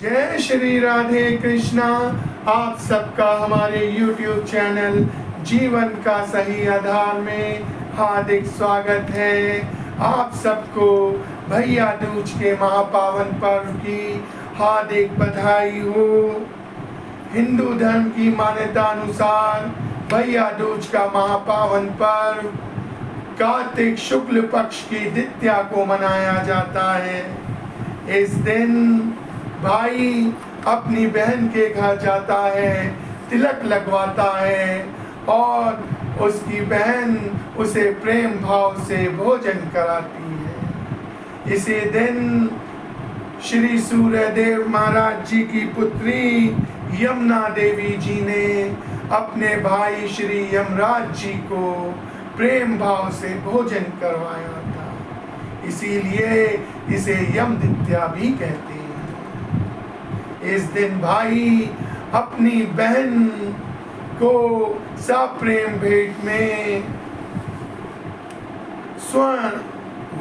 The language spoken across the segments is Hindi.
जय श्री राधे कृष्णा। आप सबका हमारे YouTube चैनल जीवन का सही आधार में हार्दिक स्वागत है। आप सबको भैया दूज के महापावन पर्व की हार्दिक बधाई हो। हिंदू धर्म की मान्यता अनुसार भैया दूज का महापावन पर्व कार्तिक शुक्ल पक्ष की द्वितीया को मनाया जाता है। इस दिन भाई अपनी बहन के घर जाता है, तिलक लगवाता है और उसकी बहन उसे प्रेम भाव से भोजन कराती है। इसी दिन श्री सूर्यदेव महाराज जी की पुत्री यमुना देवी जी ने अपने भाई श्री यमराज जी को प्रेम भाव से भोजन करवाया था, इसीलिए इसे यम द्वितीया भी कहते हैं। इस दिन भाई अपनी बहन को सप्रेम भेंट में स्वर्ण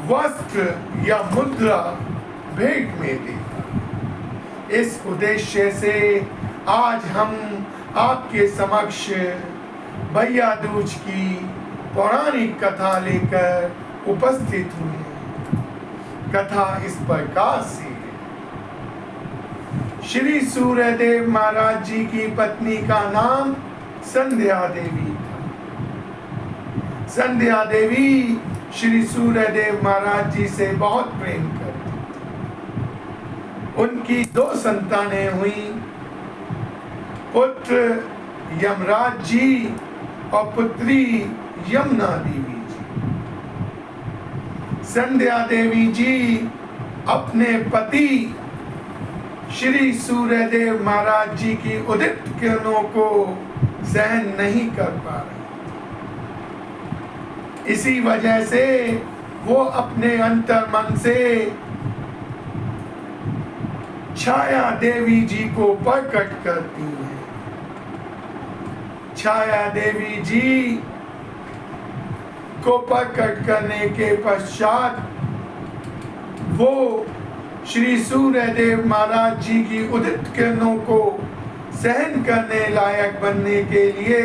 वस्त्र या मुद्रा भेंट में देता। इस उद्देश्य से आज हम आपके समक्ष भैया दूज की पौराणिक कथा लेकर उपस्थित हुए। कथा इस प्रकार से है। श्री सूर्यदेव महाराज जी की पत्नी का नाम संध्या देवी था। संध्या देवी श्री सूर्यदेव महाराज जी से बहुत प्रेम करती थी। उनकी 2 संतानें हुई, पुत्र यमराज जी और पुत्री यमुना देवी जी। संध्या देवी जी अपने पति श्री सूर्यदेव महाराज जी की उदित किरणों को सहन नहीं कर पा रहे। इसी वजह से वो अपने अंतर्मन से छाया देवी जी को प्रकट करती हैं। छाया देवी जी को प्रकट करने के पश्चात वो श्री सूर्यदेव महाराज जी की उदित किरणों को सहन करने लायक बनने के लिए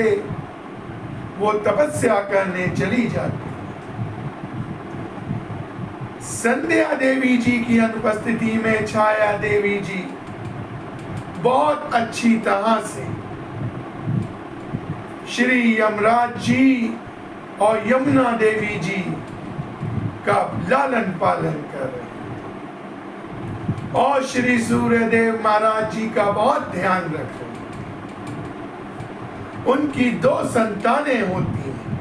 वो तपस्या करने चली जाती। संध्या देवी जी की अनुपस्थिति में छाया देवी जी बहुत अच्छी तरह से श्री यमराज जी और यमुना देवी जी का लालन पालन कर रहे और श्री सूर्यदेव महाराज जी का बहुत ध्यान रख रहे। उनकी 2 संतानें होती हैं,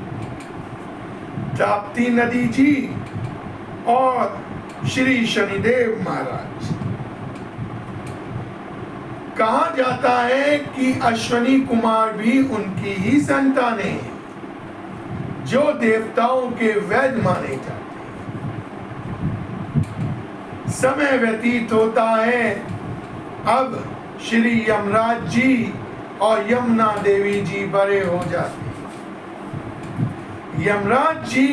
ताप्ती नदी जी और श्री शनिदेव महाराज। कहा जाता है कि अश्वनी कुमार भी उनकी ही संतानें हैं, जो देवताओं के वैद्य माने जाते। समय व्यतीत होता है, अब श्री यमराज जी और यमुना देवी जी बड़े हो जाते हैं। यमराज जी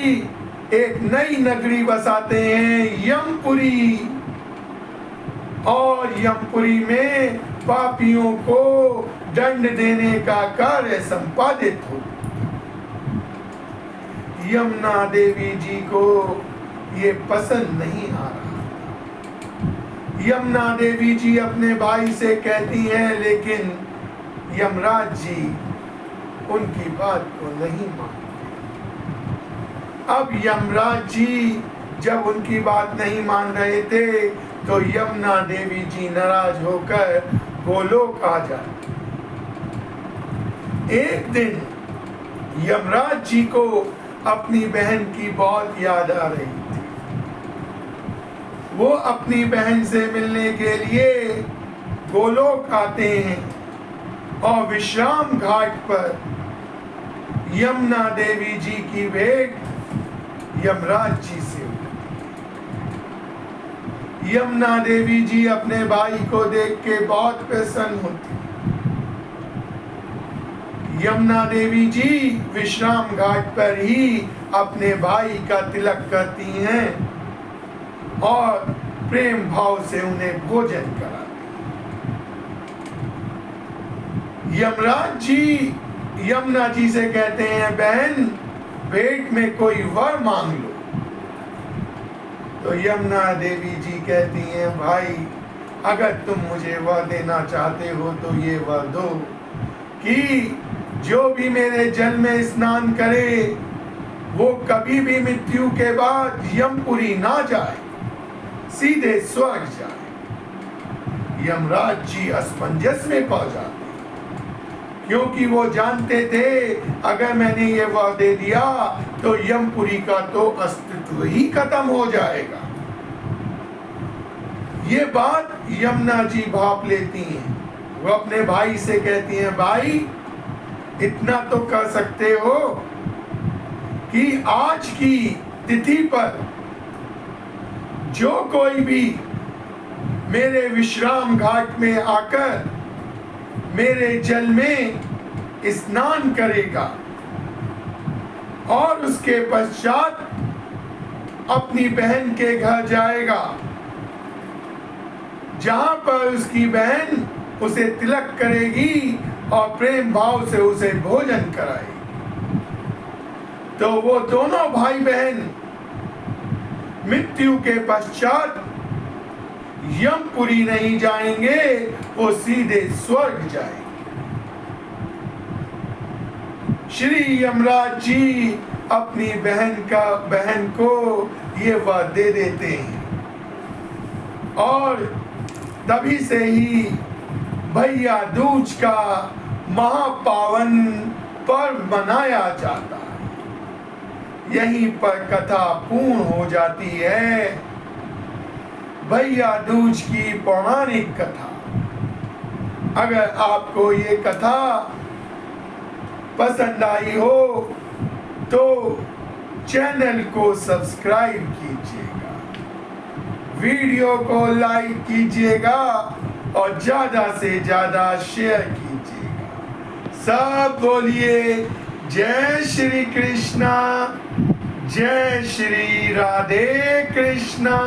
एक नई नगरी बसाते हैं, यमपुरी, और यमपुरी में पापियों को दंड देने का कार्य संपादित होता। यमुना देवी जी को ये पसंद नहीं आ रहा। यमुना देवी जी अपने भाई से कहती हैं, लेकिन यमराज जी उनकी बात को नहीं मानते। अब यमराज जी जब उनकी बात नहीं मान रहे थे तो यमुना देवी जी नाराज होकर गोलोक आ जाती। एक दिन यमराज जी को अपनी बहन की बहुत याद आ रही थी। वो अपनी बहन से मिलने के लिए गोलोक आते हैं और विश्राम घाट पर यमुना देवी जी की भेंट यमराज जी से। यमुना देवी जी अपने भाई को देख के बहुत प्रसन्न होती। यमुना देवी जी विश्राम घाट पर ही अपने भाई का तिलक करती हैं और प्रेम भाव से उन्हें भोजन कराती। यमराज जी यमुना जी से कहते हैं, बहन भेंट में कोई वर मांग लो। तो यमुना देवी जी कहती हैं, भाई अगर तुम मुझे वर देना चाहते हो तो ये वर दो कि जो भी मेरे जल में स्नान करे वो कभी भी मृत्यु के बाद यमपुरी ना जाए, सीधे स्वर्ग जाए। यमराज जी असमंजस में पड़ जाते, क्योंकि वो जानते थे अगर मैंने ये वर दे दिया तो यमपुरी का तो अस्तित्व ही खत्म हो जाएगा। ये बात यमुना जी भाप लेती हैं। वो अपने भाई से कहती हैं, भाई इतना तो कर सकते हो कि आज की तिथि पर जो कोई भी मेरे विश्राम घाट में आकर मेरे जल में स्नान करेगा और उसके पश्चात अपनी बहन के घर जाएगा, जहां पर उसकी बहन उसे तिलक करेगी और प्रेम भाव से उसे भोजन कराएगी, तो वो दोनों भाई बहन मृत्यु के पश्चात यमपुरी नहीं जाएंगे, वो सीधे स्वर्ग जाएंगे। श्री यमराज जी अपनी बहन को ये वर दे देते हैं और तभी से ही भैया दूज का महापावन पर्व मनाया जाता है। यहीं पर कथा पूर्ण हो जाती है, भैया दूज की पौराणिक कथा। अगर आपको ये कथा पसंद आई हो तो चैनल को सब्सक्राइब कीजिएगा, वीडियो को लाइक कीजिएगा और ज्यादा से ज्यादा शेयर कीजिएगा। सब बोलिए जय श्री कृष्णा, जय श्री राधे कृष्णा।